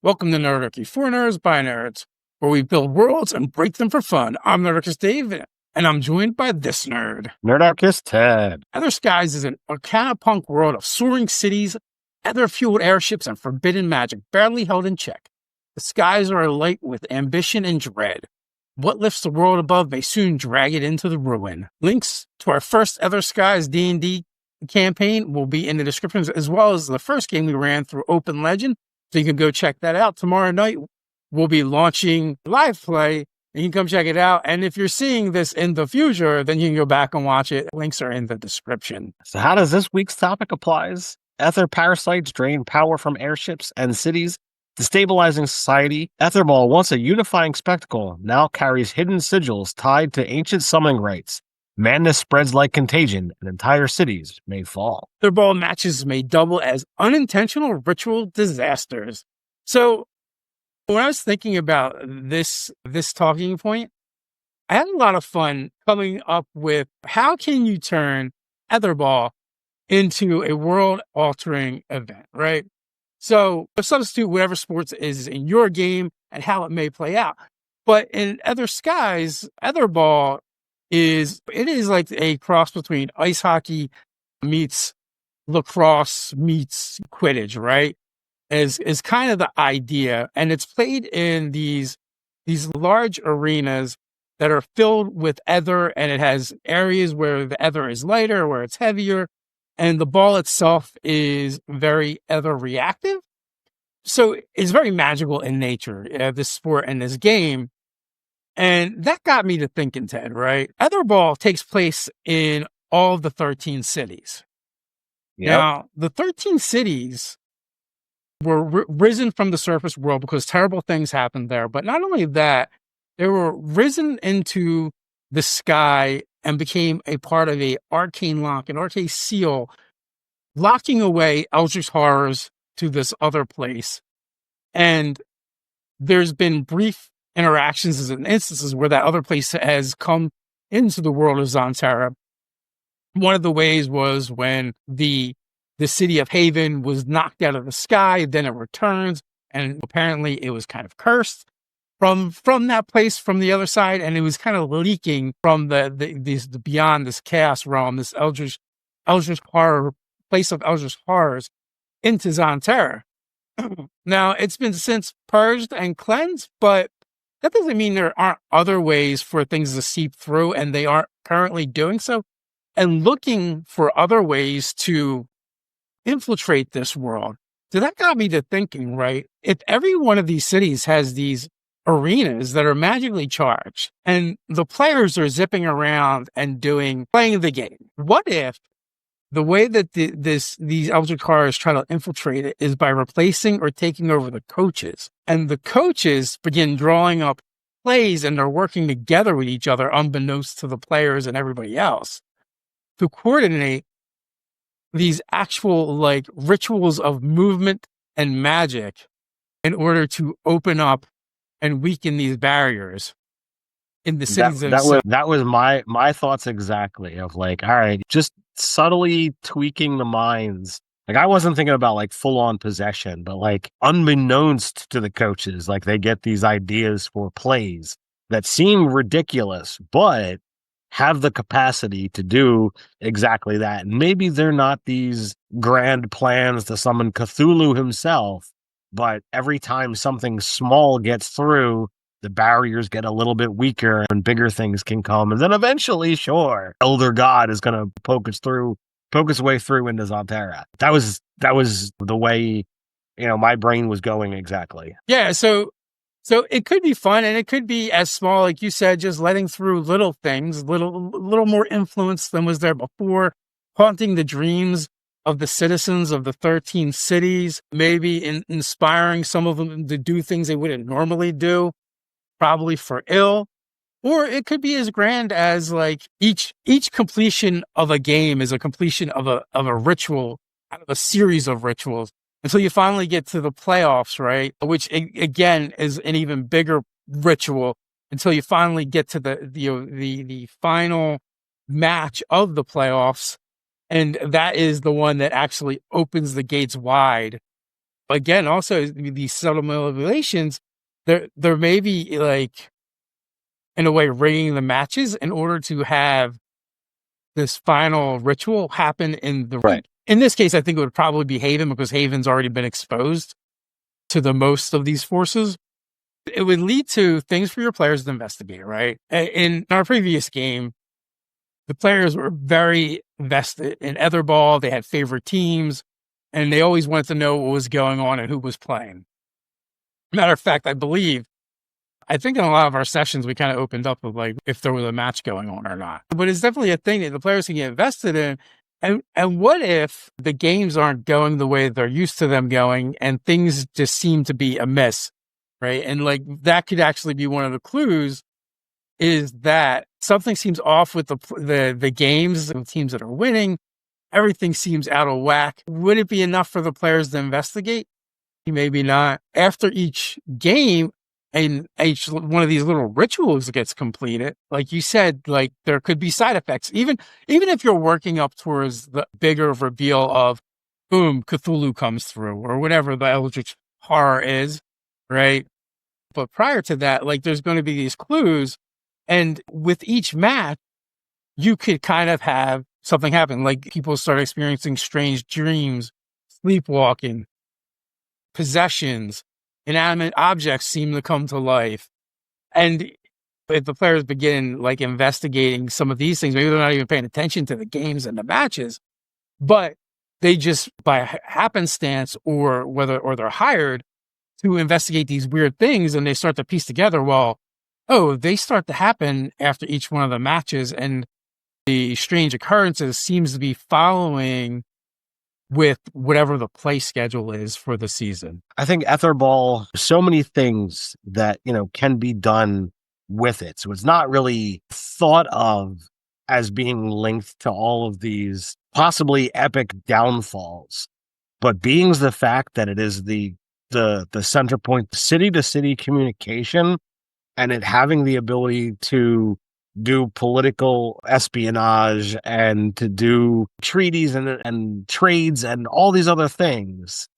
Welcome to Nerdarchy, for nerds by nerds, where we build worlds and break them for fun. I'm Nerdarchy Dave, and I'm joined by this nerd. Nerdarchy Ted. Aether Skies is an arcana-punk world of soaring cities, ether-fueled airships, and forbidden magic barely held in check. The skies are alight with ambition and dread. What lifts the world above may soon drag it into the ruin. Links to our first Aether Skies D&D campaign will be in the descriptions, as well as the first game we ran through Open Legend. So you can go check that out. Tomorrow night, we'll be launching live play. And you can come check it out. And if you're seeing this in the future, then you can go back and watch it. Links are in the description. So how does this week's topic applies? Ether parasites drain power from airships and cities, destabilizing society. Etherball, once a unifying spectacle, now carries hidden sigils tied to ancient summoning rites. Madness spreads like contagion, and entire cities may fall. Etherball matches may double as unintentional ritual disasters. So when I was thinking about this talking point, I had a lot of fun coming up with how can you turn Etherball into a world-altering event, right? So substitute whatever sports is in your game and how it may play out. But in Aether Skies, Etherball is like a cross between ice hockey meets lacrosse meets Quidditch, right? Is kind of the idea. And it's played in these large arenas that are filled with ether, and it has areas where the ether is lighter, where it's heavier, and the ball itself is very ether reactive. So it's very magical in nature, this sport and this game. And that got me to thinking, Ted, right? Etherball takes place in all of the 13 cities. Yep. Now, the 13 cities were risen from the surface world because terrible things happened there. But not only that, they were risen into the sky and became a part of an arcane lock, an arcane seal, locking away eldritch horrors to this other place. And there's been brief interactions and instances where that other place has come into the world of Zonterra. One of the ways was when the city of Haven was knocked out of the sky, then it returns, and apparently it was kind of cursed from that place, from the other side, and it was kind of leaking from the beyond this chaos realm, this eldritch horror place of eldritch horrors into Zonterra. Now it's been since purged and cleansed, but that doesn't mean there aren't other ways for things to seep through, and they aren't currently doing so. And looking for other ways to infiltrate this world. So that got me to thinking, right? If every one of these cities has these arenas that are magically charged, and the players are zipping around and playing the game, what if the way that these eldritch horrors try to infiltrate it is by replacing or taking over the coaches, and the coaches begin drawing up plays, and they're working together with each other, unbeknownst to the players and everybody else, to coordinate these actual like rituals of movement and magic in order to open up and weaken these barriers in the cities. That was my thoughts exactly, of like, all right, just subtly tweaking the minds. Like, I wasn't thinking about like full on possession, but like unbeknownst to the coaches, like they get these ideas for plays that seem ridiculous, but have the capacity to do exactly that. And maybe they're not these grand plans to summon Cthulhu himself, but every time something small gets through, the barriers get a little bit weaker and bigger things can come. And then eventually, sure, Elder God is going to poke its way through into Zonterra. That was the way, my brain was going exactly. Yeah. So it could be fun, and it could be as small, like you said, just letting through little things, little more influence than was there before, haunting the dreams of the citizens of the 13 cities, maybe inspiring some of them to do things they wouldn't normally do, probably for ill. Or it could be as grand as like each completion of a game is a completion of a ritual, out of a series of rituals, until you finally get to the playoffs, right? Which again is an even bigger ritual, until you finally get to the final match of the playoffs, and that is the one that actually opens the gates wide again, also these subtle manipulations, there may be like, in a way, rigging the matches in order to have this final ritual happen in the Right. In this case, I think it would probably be Haven, because Haven's already been exposed to the most of these forces. It would lead to things for your players to investigate, right? In our previous game, the players were very invested in Etherball. They had favorite teams, and they always wanted to know what was going on and who was playing. Matter of fact, I think in a lot of our sessions, we kind of opened up with like if there was a match going on or not. But it's definitely a thing that the players can get invested in. And what if the games aren't going the way they're used to them going, and things just seem to be amiss, right? And like that could actually be one of the clues, is that something seems off with the games, the teams that are winning. Everything seems out of whack. Would it be enough for the players to investigate? Maybe not. After each game, and each one of these little rituals gets completed, like you said, like there could be side effects. Even if you're working up towards the bigger reveal of, boom, Cthulhu comes through, or whatever the eldritch horror is, right? But prior to that, like there's going to be these clues, and with each match, you could kind of have something happen. Like people start experiencing strange dreams, sleepwalking, possessions, inanimate objects seem to come to life. And if the players begin like investigating some of these things, maybe they're not even paying attention to the games and the matches, but they just by happenstance or they're hired to investigate these weird things, and they start to piece together, well, oh, they start to happen after each one of the matches, and the strange occurrences seems to be following with whatever the play schedule is for the season. I think Etherball, so many things that, can be done with it. So it's not really thought of as being linked to all of these possibly epic downfalls, but being the fact that it is the center point, city to city communication, and it having the ability to do political espionage and to do treaties and trades and all these other things.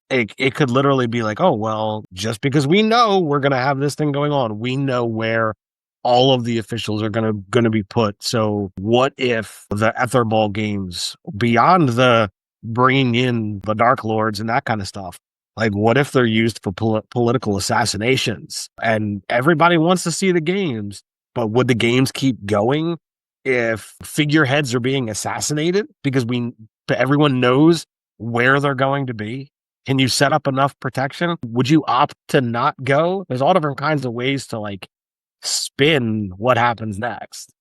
It could literally be like, oh, well, just because we know we're going to have this thing going on, we know where all of the officials are going to be put. So what if the Etherball games, beyond the bringing in the Dark Lords and that kind of stuff, like what if they're used for political assassinations, and everybody wants to see the games, but would the games keep going if figureheads are being assassinated because everyone knows where they're going to be? Can you set up enough protection? Would you opt to not go? There's all different kinds of ways to like spin what happens next.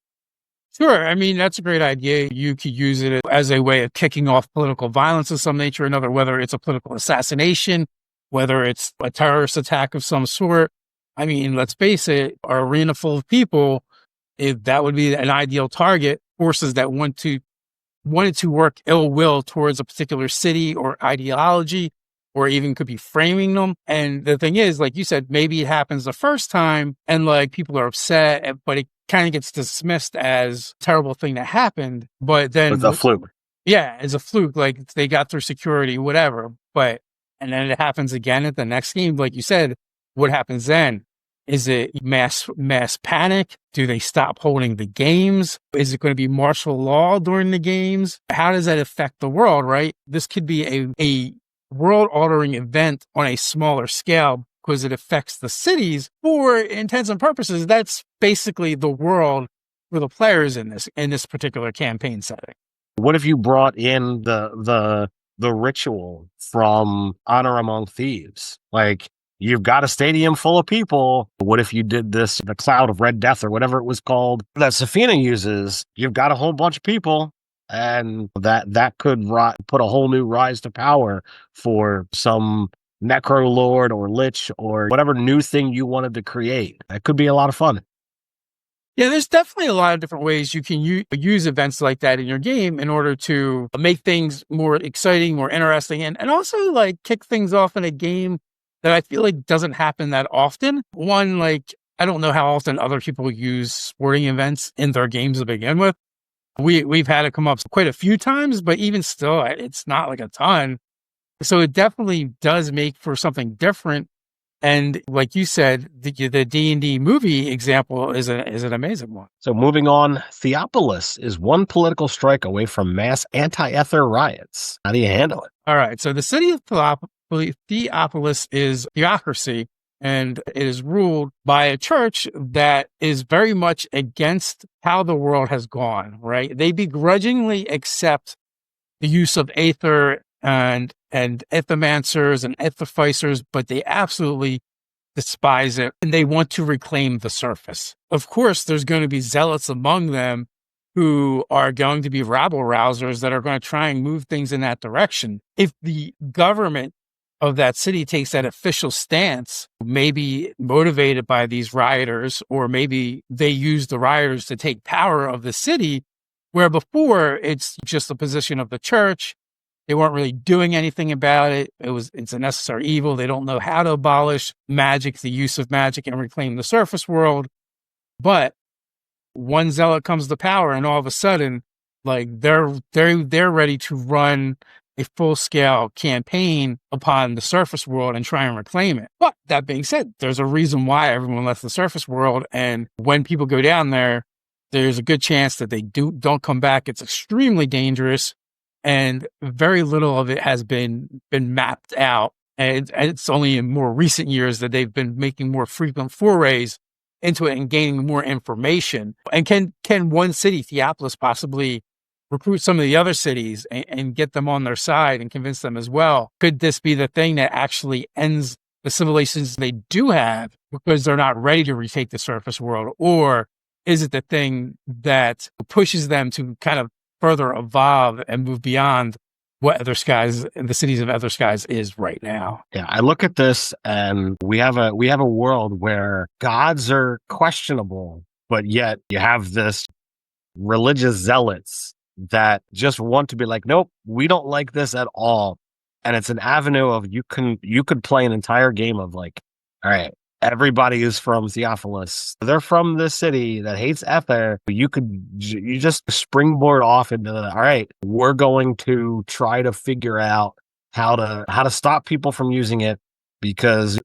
Sure. I mean, that's a great idea. You could use it as a way of kicking off political violence of some nature or another, whether it's a political assassination, whether it's a terrorist attack of some sort. I mean, let's face it, our arena full of people, if that would be an ideal target, forces that wanted to work ill will towards a particular city or ideology, or even could be framing them. And the thing is, like you said, maybe it happens the first time and like people are upset, but it kind of gets dismissed as a terrible thing that happened. But then It's a fluke. Yeah, it's a fluke. Like they got through security, whatever. And then it happens again at the next game. Like you said, what happens then? Is it mass panic? Do they stop holding the games? Is it going to be martial law during the games? How does that affect the world, right? This could be a world-altering event on a smaller scale because it affects the cities. For intents and purposes, that's basically the world for the players in this particular campaign setting. What if you brought in the ritual from Honor Among Thieves? Like, you've got a stadium full of people. What if you did this, the Cloud of Red Death or whatever it was called that Safina uses? You've got a whole bunch of people, and that could put a whole new rise to power for some Necro Lord or Lich or whatever new thing you wanted to create. That could be a lot of fun. Yeah, there's definitely a lot of different ways you can use events like that in your game in order to make things more exciting, more interesting, and also like kick things off in a game that I feel like doesn't happen that often. One, like, I don't know how often other people use sporting events in their games to begin with. We've had it come up quite a few times, but even still, it's not like a ton. So it definitely does make for something different. And like you said, the D&D movie example is an amazing one. So moving on, Theopolis is one political strike away from mass anti-Aether riots. How do you handle it? All right. So the city of Theopolis is theocracy, and it is ruled by a church that is very much against how the world has gone, right? They begrudgingly accept the use of Aether and Aethermancers and Aetherficers, but they absolutely despise it, and they want to reclaim the surface. Of course, there's going to be zealots among them who are going to be rabble rousers that are going to try and move things in that direction. If the government of that city takes that official stance, maybe motivated by these rioters, or maybe they use the rioters to take power of the city, where before it's just the position of the church. They weren't really doing anything about it. It's a necessary evil. They don't know how to abolish magic, the use of magic, and reclaim the surface world. But one zealot comes to power, and all of a sudden, like they're ready to run a full scale campaign upon the surface world and try and reclaim it. But that being said, there's a reason why everyone left the surface world, and when people go down there, there's a good chance that they don't come back. It's extremely dangerous, and very little of it has been mapped out. And it's only in more recent years that they've been making more frequent forays into it and gaining more information. And can one city, Theopolis, possibly recruit some of the other cities and get them on their side and convince them as well? Could this be the thing that actually ends the civilizations they do have because they're not ready to retake the surface world? Or is it the thing that pushes them to kind of further evolve and move beyond what Other Skies, the cities of Other Skies, is right now? Yeah, I look at this and we have a world where gods are questionable, but yet you have this religious zealots that just want to be like, nope, we don't like this at all. And it's an avenue of you could play an entire game of like, all right, everybody is from Theophilus. They're from the city that hates Aether. You just springboard off into all right, we're going to try to figure out how to stop people from using it because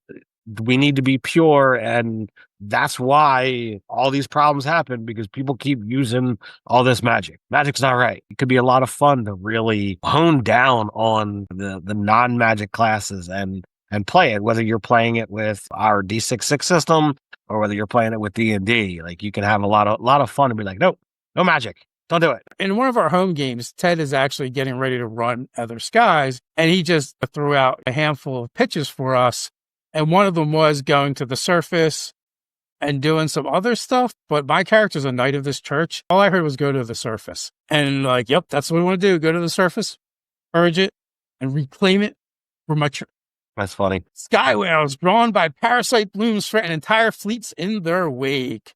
we need to be pure, and that's why all these problems happen because people keep using all this magic. Magic's not right. It could be a lot of fun to really hone down on the non-magic classes and play it, whether you're playing it with our D66 system or whether you're playing it with D&D. Like you can have a lot of fun and be like, nope, no magic. Don't do it. In one of our home games, Ted is actually getting ready to run Other Skies, and he just threw out a handful of pitches for us. And one of them was going to the surface and doing some other stuff. But my character's a knight of this church. All I heard was go to the surface. And like, yep, that's what we want to do. Go to the surface, purge it, and reclaim it for my church. That's funny. Sky whales drawn by parasite blooms threaten entire fleets in their wake.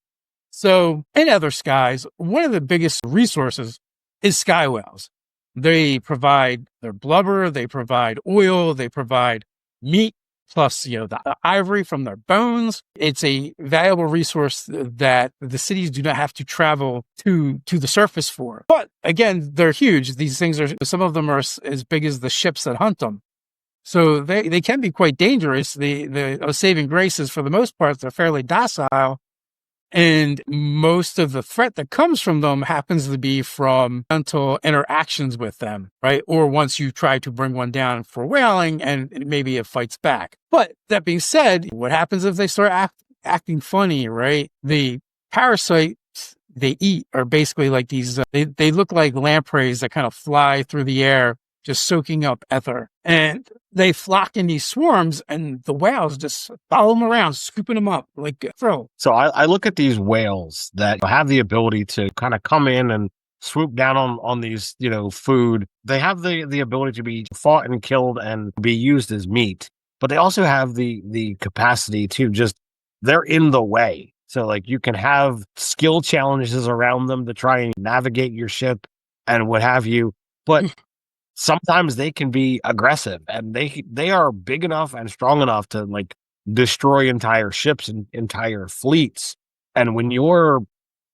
So in Other Skies, one of the biggest resources is sky whales. They provide their blubber, they provide oil, they provide meat, plus, the ivory from their bones. It's a valuable resource that the cities do not have to travel to the surface for. But again, they're huge. These things some of them are as big as the ships that hunt them. So they can be quite dangerous. The saving grace is, for the most part, they're fairly docile. And most of the threat that comes from them happens to be from mental interactions with them, right? Or once you try to bring one down for whaling and maybe it fights back. But that being said, what happens if they start acting funny, right? The parasites they eat are basically like these, they look like lampreys that kind of fly through the air, just soaking up ether. And they flock in these swarms, and the whales just follow them around, scooping them up like a thrill. So I look at these whales that have the ability to kind of come in and swoop down on these, food. They have the ability to be fought and killed and be used as meat, but they also have the capacity to they're in the way. So like you can have skill challenges around them to try and navigate your ship and what have you. But sometimes they can be aggressive, and they are big enough and strong enough to like destroy entire ships and entire fleets. And when your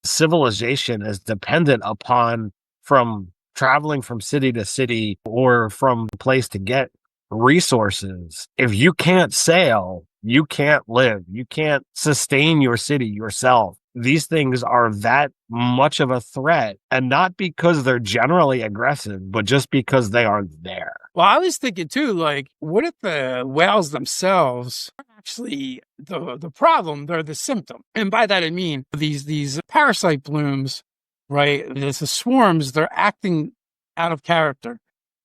civilization is dependent upon from traveling from city to city or from place to get resources. If you can't sail, you can't live. You can't sustain your city yourself. These things are that much of a threat, and not because they're generally aggressive, but just because they are there. Well, I was thinking too, like, what if the whales themselves are actually the problem? They're the symptom. And by that I mean these parasite blooms, right? There's the swarms, they're acting out of character.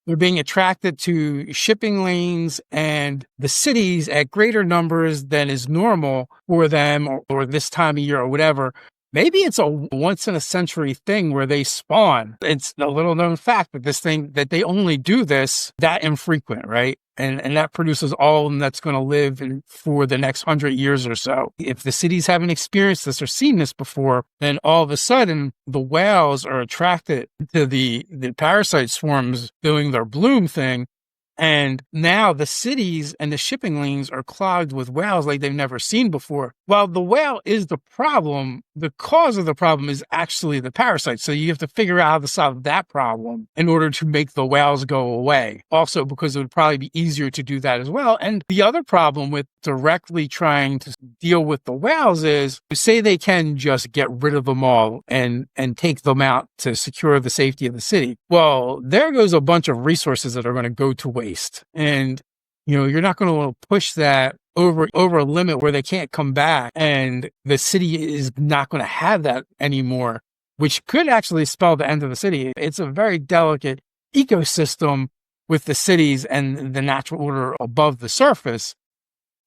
They're being attracted to shipping lanes and the cities at greater numbers than is normal for them or this time of year or whatever. Maybe it's a once in a century thing where they spawn. It's a little known fact that this thing, that they only do this that infrequent, right? And that produces all of them that's going to live for the next 100 years or so. If the cities haven't experienced this or seen this before, then all of a sudden the whales are attracted to the parasite swarms doing their bloom thing. And now the cities and the shipping lanes are clogged with whales like they've never seen before. While the whale is the problem, the cause of the problem is actually the parasite. So you have to figure out how to solve that problem in order to make the whales go away. Also, because it would probably be easier to do that as well. And the other problem with directly trying to deal with the whales is, say they can just get rid of them all and take them out to secure the safety of the city. Well, there goes a bunch of resources that are going to go to waste. And, you're not going to push that over a limit where they can't come back. And the city is not going to have that anymore, which could actually spell the end of the city. It's a very delicate ecosystem with the cities and the natural order above the surface.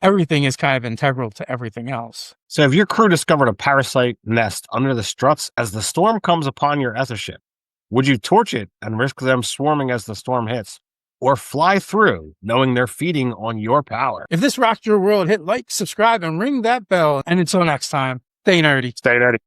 Everything is kind of integral to everything else. So if your crew discovered a parasite nest under the struts as the storm comes upon your Aether ship, would you torch it and risk them swarming as the storm hits? Or fly through, knowing they're feeding on your power? If this rocked your world, hit like, subscribe, and ring that bell. And until next time, stay nerdy. Stay nerdy.